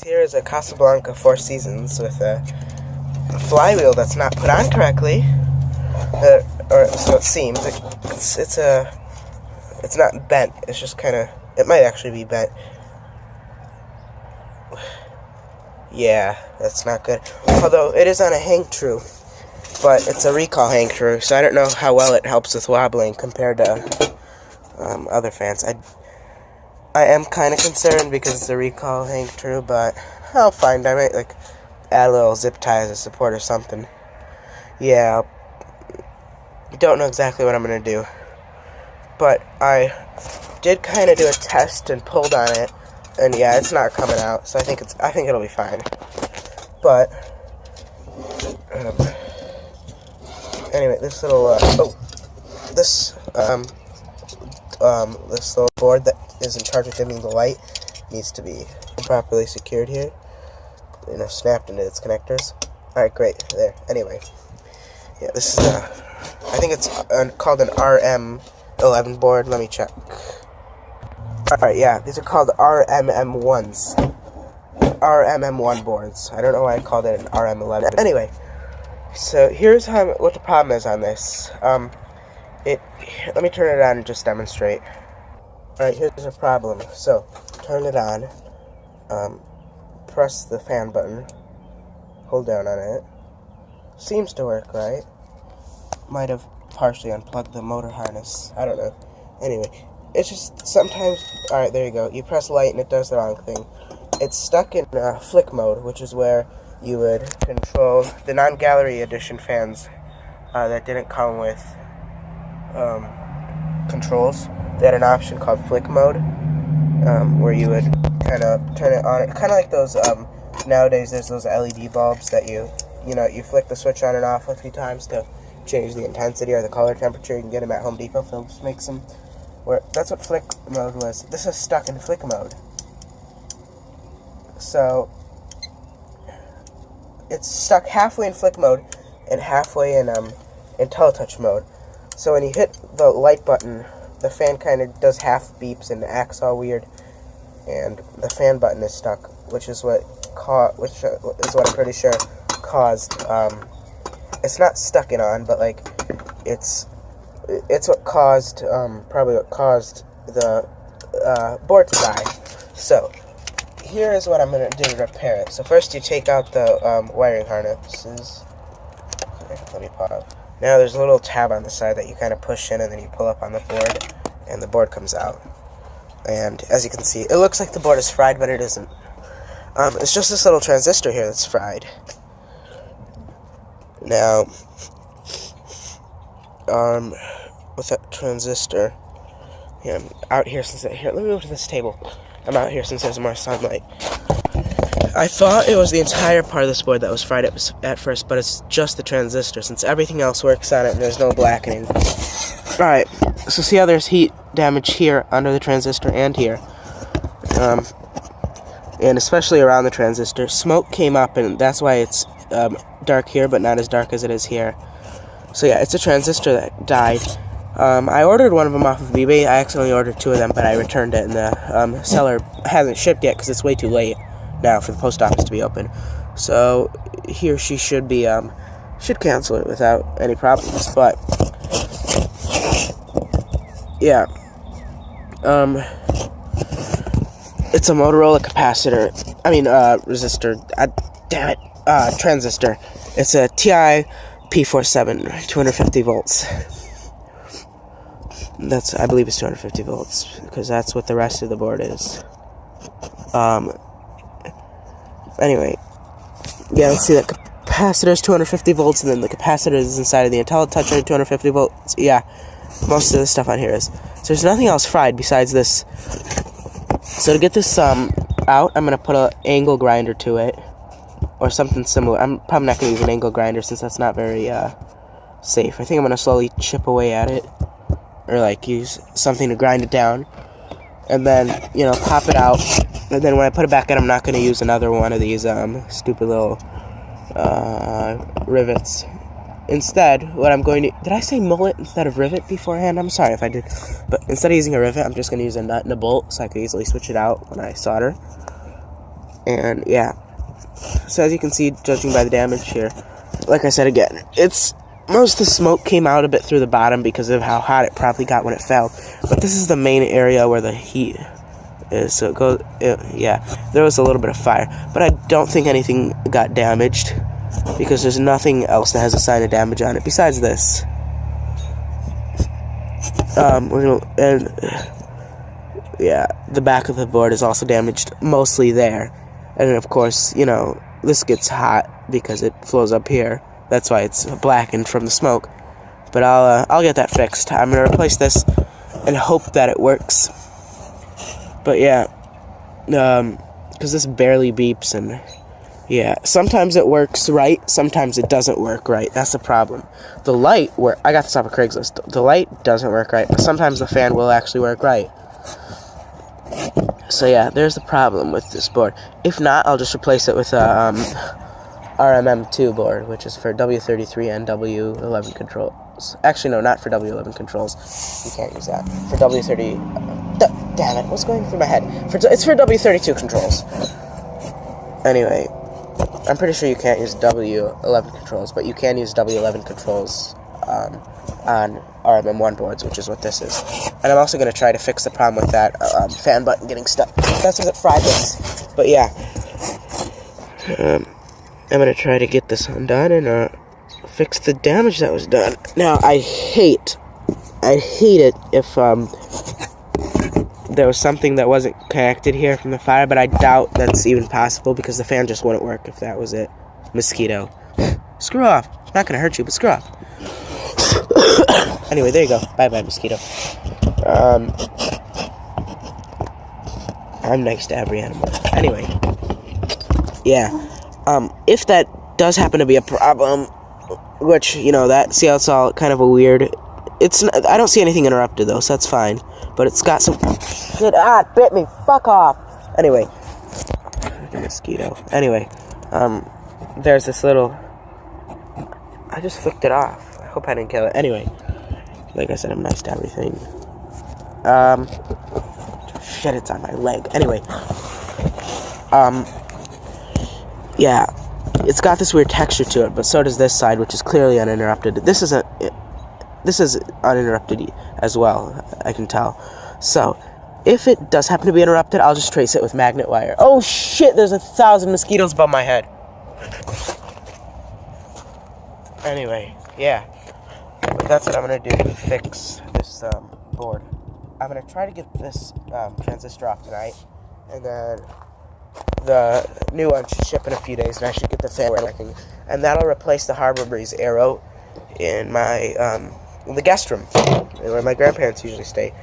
Here is a Casablanca Four Seasons with a flywheel that's not put on correctly, or so it seems. It's not bent. It's just kind of. It might actually be bent. Yeah, that's not good. Although it is on a hang true, but it's a recall hang true, so I don't know how well it helps with wobbling compared to other fans. I am kind of concerned because it's a recall hang true, but I'll find. I might add a little zip tie as a support or something. Yeah, I don't know exactly what I'm gonna do, but I did kind of do a test and pulled on it, and yeah, it's not coming out. So I think it'll be fine. But anyway, this little this little board that is in charge of dimming the light needs to be properly secured here. Snapped into its connectors. Alright, great. There. Anyway. Yeah, this is I think it's called an RM11 board. Let me check. Alright, yeah. These are called RMM1s. RMM1 boards. I don't know why I called it an RM11. Anyway. So, here's what the problem is on this. Let me turn it on and just demonstrate. Alright, here's the problem. So, turn it on. Press the fan button. Hold down on it. Seems to work, right? Might have partially unplugged the motor harness. I don't know. Anyway, it's just sometimes... Alright, there you go. You press light and it does the wrong thing. It's stuck in flick mode, which is where you would control the non-gallery edition fans that didn't come with controls. They had an option called flick mode, where you would kind of turn it on. Kind of like those, nowadays there's those LED bulbs that you flick the switch on and off a few times to change the intensity or the color temperature. You can get them at Home Depot. Philips makes them. That's what flick mode was. This is stuck in flick mode. So, it's stuck halfway in flick mode and halfway in teletouch mode. So when you hit the light button, the fan kind of does half beeps and acts all weird, and the fan button is stuck, which is what I'm pretty sure caused. It's not stuck in on, but it's what caused probably what caused the board to die. So here is what I'm gonna do to repair it. So first you take out the wiring harnesses. Okay, let me pause. Now there's a little tab on the side that you kind of push in and then you pull up on the board and the board comes out. And as you can see, it looks like the board is fried, but it isn't. It's just this little transistor here that's fried. Now, with that transistor, yeah, I'm out here here, let me move to this table. I'm out here since there's more sunlight. I thought it was the entire part of this board that was fried at first, but it's just the transistor, since everything else works on it and there's no blackening. Alright, so see how there's heat damage here under the transistor and here. And especially around the transistor. Smoke came up and that's why it's dark here, but not as dark as it is here. So yeah, it's a transistor that died. I ordered one of them off of eBay. I accidentally ordered two of them, but I returned it, and the seller hasn't shipped yet because it's way too late now for the post office to be open. So he or she should cancel it without any problems. But yeah, it's a Motorola capacitor. I mean, resistor. Damn it, transistor. It's a TI P47, 250 volts. I believe it's 250 volts, because that's what the rest of the board is. Anyway, yeah, let's see, the capacitor is 250 volts, and then the capacitor is inside of the IntelliTouch at 250 volts. Yeah, most of the stuff on here is. So there's nothing else fried besides this. So to get this out, I'm going to put an angle grinder to it, or something similar. I'm probably not going to use an angle grinder since that's not very safe. I think I'm going to slowly chip away at it, or use something to grind it down, and then pop it out. And then when I put it back in, I'm not going to use another one of these stupid little rivets. Instead, what I'm going to... Did I say mullet instead of rivet beforehand? I'm sorry if I did. But instead of using a rivet, I'm just going to use a nut and a bolt so I can easily switch it out when I solder. And yeah, so as you can see, judging by the damage here, like I said again, most of the smoke came out a bit through the bottom because of how hot it probably got when it fell. But this is the main area where the heat is, so yeah, there was a little bit of fire, but I don't think anything got damaged because there's nothing else that has a sign of damage on it besides this. And yeah, the back of the board is also damaged, mostly there. And then of course, you know, this gets hot because it flows up here. That's why it's blackened from the smoke. But I'll get that fixed. I'm gonna replace this and hope that it works. But yeah, because this barely beeps, and yeah, sometimes it works right, sometimes it doesn't work right. That's the problem. The light, I got this off of Craigslist. The light doesn't work right, but sometimes the fan will actually work right. So yeah, there's the problem with this board. If not, I'll just replace it with a RMM2 board, which is for W33 and W11 controls. Actually, no, not for W11 controls. You can't use that. For W30... damn it, what's going through my head? It's for W32 controls. Anyway, I'm pretty sure you can't use W11 controls, but you can use W11 controls on RMM1 boards, which is what this is. And I'm also going to try to fix the problem with that fan button getting stuck. That's what it fried this. But yeah, I'm going to try to get this undone and fix the damage that was done. Now, I hate it if there was something that wasn't connected here from the fire, but I doubt that's even possible because the fan just wouldn't work if that was it. Mosquito. Screw off. Not going to hurt you, but screw off. Anyway, there you go. Bye-bye, mosquito. I'm nice to every animal. Anyway. Yeah. If that does happen to be a problem, which, you know, see how it's all kind of a weird... I don't see anything interrupted, though, so that's fine. But it's got some... Shit, it bit me. Fuck off. Anyway. Mosquito. Anyway. There's this little... I just flicked it off. I hope I didn't kill it. Anyway. Like I said, I'm nice to everything. Shit, it's on my leg. Anyway. Yeah. It's got this weird texture to it, but so does this side, which is clearly uninterrupted. This is uninterrupted as well, I can tell. So, if it does happen to be interrupted, I'll just trace it with magnet wire. Oh shit, there's 1,000 mosquitoes above my head. Anyway, yeah. That's what I'm going to do to fix this board. I'm going to try to get this transistor off tonight, and then the new one should ship in a few days, and I should get the fan working. And that'll replace the Harbor Breeze Aero in my the guest room, where my grandparents usually stay.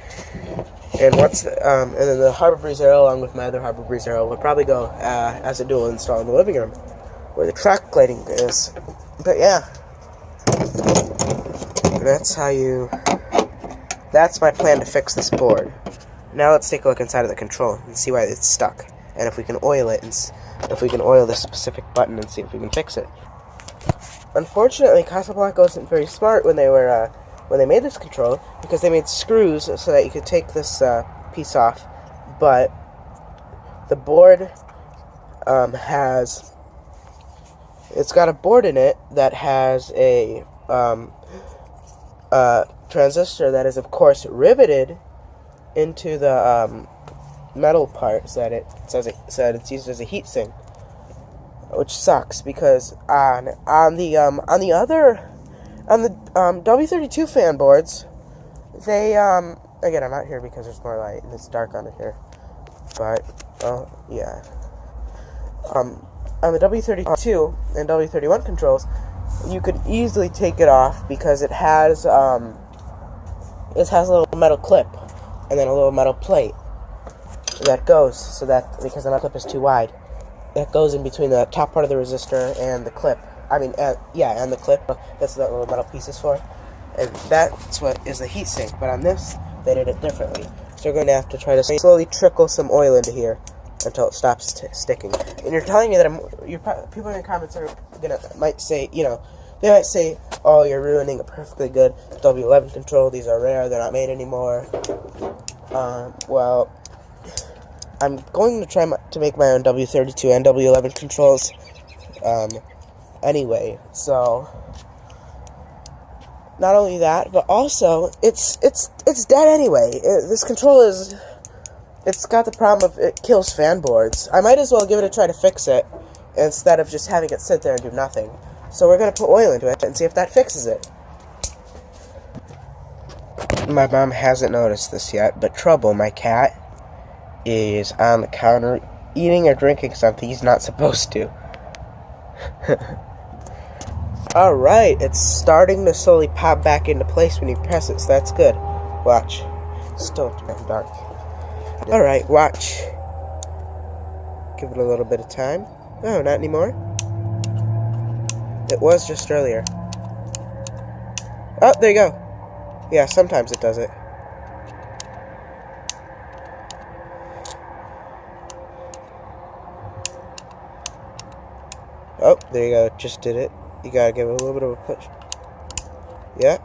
And and then the Harbor Breeze Aero, along with my other Harbor Breeze Aero, will probably go as a dual install in the living room, where the track lighting is. But yeah, that's my plan to fix this board. Now let's take a look inside of the control and see why it's stuck, and if we can oil it, and if we can oil this specific button and see if we can fix it. Unfortunately, Casablanca wasn't very smart when they made this control, because they made screws so that you could take this piece off, but the board it's got a board in it that has a transistor that is, of course, riveted into the metal part, so that it's used as a heat sink, which sucks because on the W32 fan boards, they again, I'm not here because there's more light and it's dark under here, but yeah, on the W32 and W31 controls, you could easily take it off because it has a little metal clip and then a little metal plate that goes, so that, because the metal clip is too wide, that goes in between the top part of the resistor and the clip. And the clip. That's what that little metal piece is for. And that's what is the heat sink. But on this, they did it differently. So you're going to have to try to slowly trickle some oil into here until it stops sticking. And you're telling me that people in the comments might say, they might say, oh, you're ruining a perfectly good W11 control. These are rare. They're not made anymore. Well, I'm going to try to make my own W32 and W11 controls anyway, so not only that, but also it's dead anyway. This controller it's got the problem of it kills fan boards. I might as well give it a try to fix it instead of just having it sit there and do nothing. So we're going to put oil into it and see if that fixes it. My mom hasn't noticed this yet, but Trouble, my cat, is on the counter eating or drinking something he's not supposed to. Alright, it's starting to slowly pop back into place when you press it, so that's good. Watch. Still dark. Alright, watch. Give it a little bit of time. Oh, not anymore. It was just earlier. Oh, there you go. Yeah, sometimes it does it. Oh, there you go. It just did it. You gotta give it a little bit of a push. Yeah.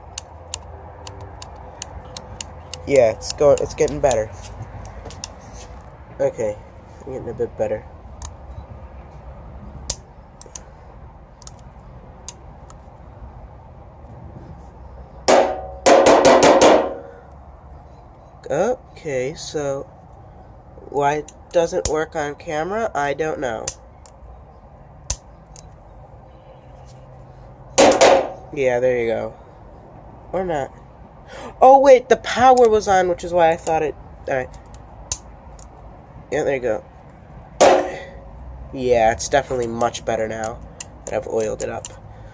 Yeah, it's getting better. Okay, I'm getting a bit better. Okay, so why it doesn't work on camera, I don't know. Yeah, there you go. Or not. Oh wait, the power was on, which is why I thought it... Alright. Yeah, there you go. Yeah, it's definitely much better now that I've oiled it up.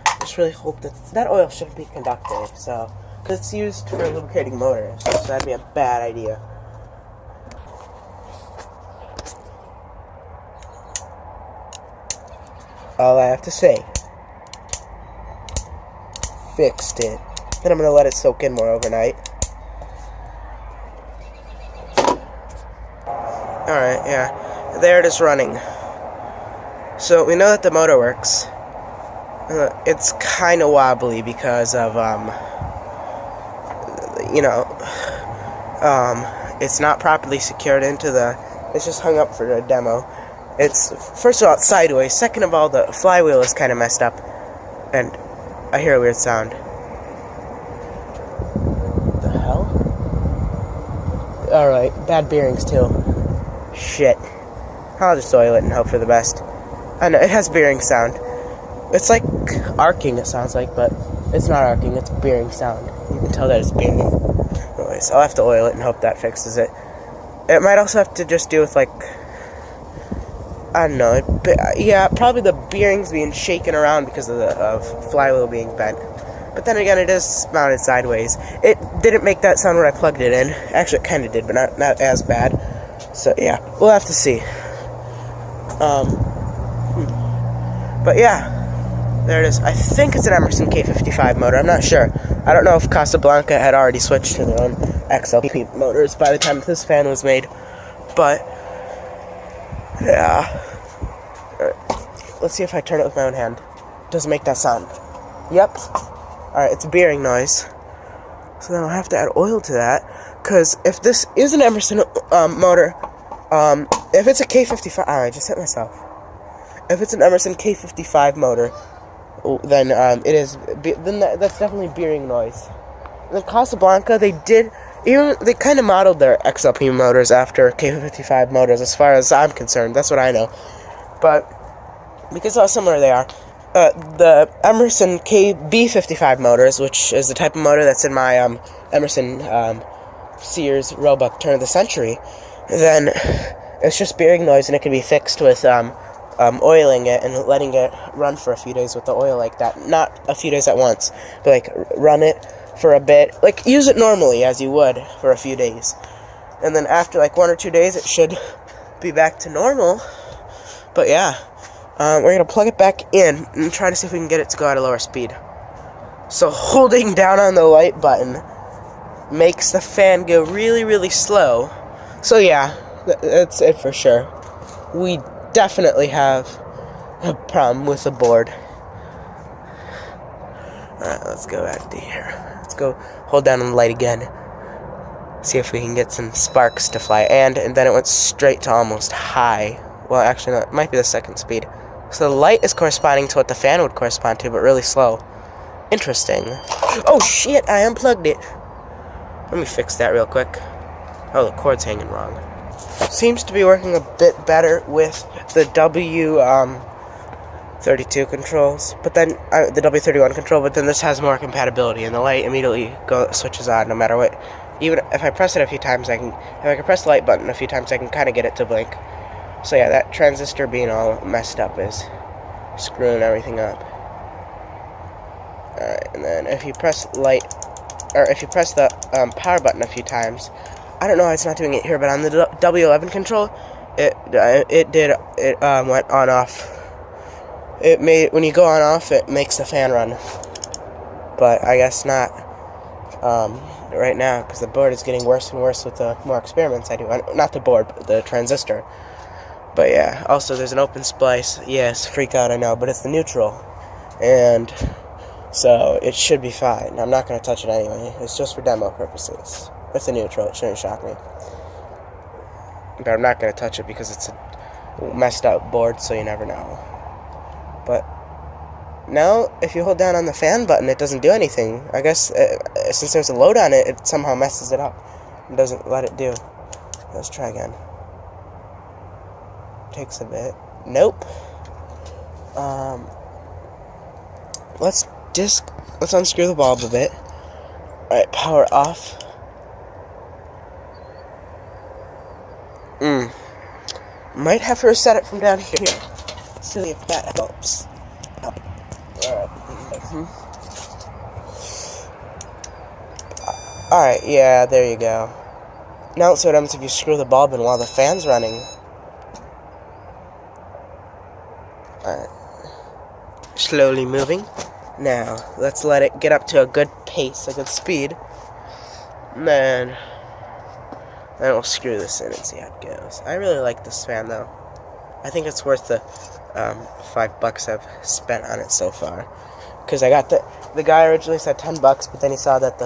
I just really hope that oil shouldn't be conductive, so... Because it's used for lubricating motors, so that'd be a bad idea. All I have to say. Fixed it. Then I'm going to let it soak in more overnight. Alright, yeah. There it is running. So we know that the motor works. It's kind of wobbly because of, it's not properly secured into the... It's just hung up for a demo. It's, first of all, it's sideways. Second of all, the flywheel is kind of messed up. And I hear a weird sound. What the hell? Alright, bad bearings too. Shit. I'll just oil it and hope for the best. I know, it has bearing sound. It's like arcing, it sounds like, but it's not arcing, it's bearing sound. You can tell that it's bearing. Anyways, I'll have to oil it and hope that fixes it. It might also have to just do with, like, I don't know. Yeah, probably the bearings being shaken around because of the flywheel being bent. But then again, it is mounted sideways. It didn't make that sound when I plugged it in. Actually, it kind of did, but not as bad. So, yeah, we'll have to see. But, yeah, there it is. I think it's an Emerson K55 motor. I'm not sure. I don't know if Casablanca had already switched to their own XLP motors by the time this fan was made. But, yeah. Let's see if I turn it with my own hand. Doesn't make that sound. Yep. Alright, it's a bearing noise. So then I'll have to add oil to that. Because if this is an Emerson motor, if it's a K55... I just hit myself. If it's an Emerson K55 motor, then it is... Then that's definitely bearing noise. The Casablanca, they kind of modeled their XLP motors after K55 motors, as far as I'm concerned. That's what I know. But because how similar they are, the Emerson KB55 motors, which is the type of motor that's in my Emerson Sears Roebuck turn of the century, then it's just bearing noise, and it can be fixed with oiling it and letting it run for a few days with the oil like that. Not a few days at once, but like run it for a bit, like use it normally as you would for a few days, and then after like 1 or 2 days it should be back to normal. But yeah, we're gonna plug it back in and try to see if we can get it to go at a lower speed. So holding down on the light button makes the fan go really, really slow. So yeah, that's it for sure. We definitely have a problem with the board. Alright, let's go back to here. Let's go hold down on the light again. See if we can get some sparks to fly. And then it went straight to almost high. Well, actually, no, it might be the second speed. So the light is corresponding to what the fan would correspond to, but really slow. Interesting. Oh, shit, I unplugged it. Let me fix that real quick. Oh, the cord's hanging wrong. Seems to be working a bit better with the W32 controls, but then the W31 control, but then this has more compatibility, and the light immediately switches on no matter what. Even if I press it a few times, if I can press the light button a few times, I can kind of get it to blink. So yeah, that transistor being all messed up is screwing everything up. Alright, and then if you press the power button a few times, I don't know why it's not doing it here, but on the W11 control, it went on off. When you go on off, it makes the fan run, but I guess not right now, because the board is getting worse and worse with the more experiments I do. Not the board, but the transistor. But yeah, also there's an open splice. Yes, freak out, I know, but it's the neutral, and so it should be fine. I'm not going to touch it anyway. It's just for demo purposes. It's a neutral. It shouldn't shock me. But I'm not going to touch it because it's a messed up board, so you never know. But now, if you hold down on the fan button, it doesn't do anything. I guess since there's a load on it, it somehow messes it up. It doesn't let it do. Let's try again. Takes a bit. Nope. Let's unscrew the bulb a bit. Alright, power off. Might have to reset it from down here. See if that helps. Alright, yeah, there you go. Now let's see what happens if you screw the bulb in while the fan's running. Alright. Slowly moving. Now, let's let it get up to a good pace, a good speed. And then we'll screw this in and see how it goes. I really like this fan, though. I think it's worth the $5 I've spent on it so far. Because I got the guy originally said $10, but then he saw that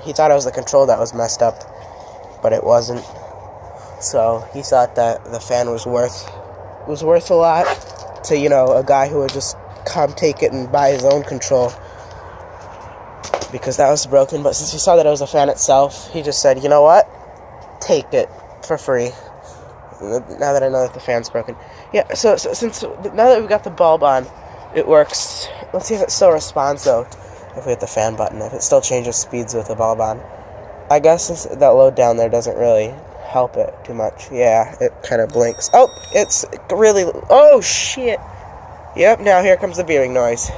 he thought it was the control that was messed up, but it wasn't. So he thought that the fan was worth a lot to, you know, a guy who would just come take it and buy his own control, because that was broken. But since he saw that it was the fan itself, he just said, you know what, take it for free. Now that I know that the fan's broken. Yeah, so now that we've got the bulb on, it works. Let's see if it still responds, though, if we hit the fan button, if it still changes speeds with the bulb on. I guess that load down there doesn't really help it too much. Yeah, it kind of blinks. Oh, it's really... Oh, shit! Yep, now here comes the beering noise.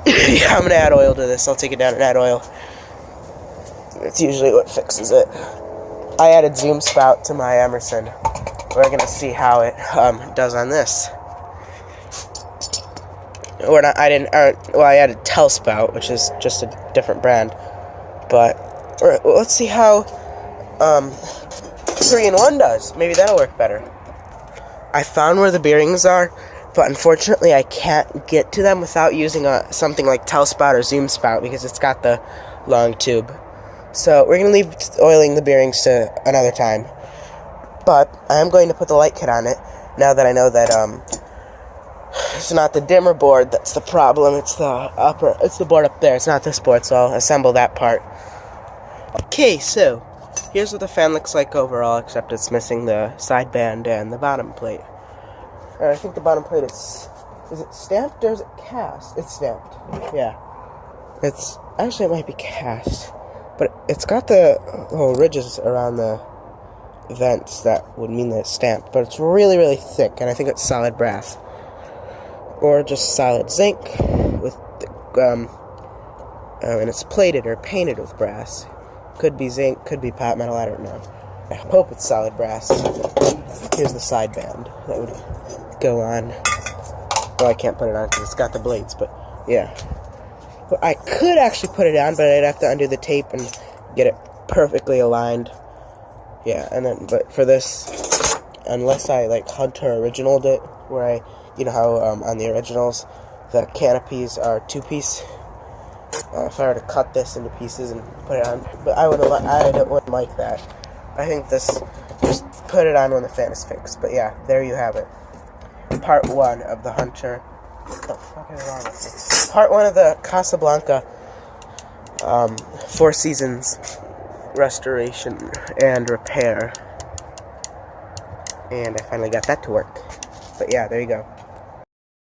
Yeah, I'm going to add oil to this. I'll take it down and add oil. It's usually what fixes it. I added zoom spout to my Emerson. We're going to see how it does on this. Or not, I added Telspout, which is just a different brand. But let's see how 3-in-1 does. Maybe that'll work better. I found where the bearings are, but unfortunately I can't get to them without using something like Telspout or zoom spout, because it's got the long tube. So we're going to leave oiling the bearings to another time. But I am going to put the light kit on it, now that I know that it's not the dimmer board that's the problem, it's the board up there. It's not this board, so I'll assemble that part. Okay, so here's what the fan looks like overall, except it's missing the sideband and the bottom plate. I think the bottom plate is it stamped or is it cast? It's stamped. Yeah. Actually, it might be cast. But it's got the little ridges around the vents that would mean that it's stamped. But it's really, really thick, and I think it's solid brass. Or just solid zinc with and it's plated or painted with brass. Could be zinc, could be pot metal, I don't know. I hope it's solid brass. Here's the sideband that would go on. Well, I can't put it on because it's got the blades, but yeah. But I could actually put it on, but I'd have to undo the tape and get it perfectly aligned. Yeah, and then, but for this, unless I like Hunter originaled it, where you know how on the originals, the canopies are 2-piece. if I were to cut this into pieces and put it on, but I wouldn't like that. I think this, just put it on when the fan is fixed. But yeah, there you have it. Part 1 of the Hunter. What the fuck is wrong with me? Part 1 of the Casablanca Four Seasons restoration and repair. And I finally got that to work. But yeah, there you go.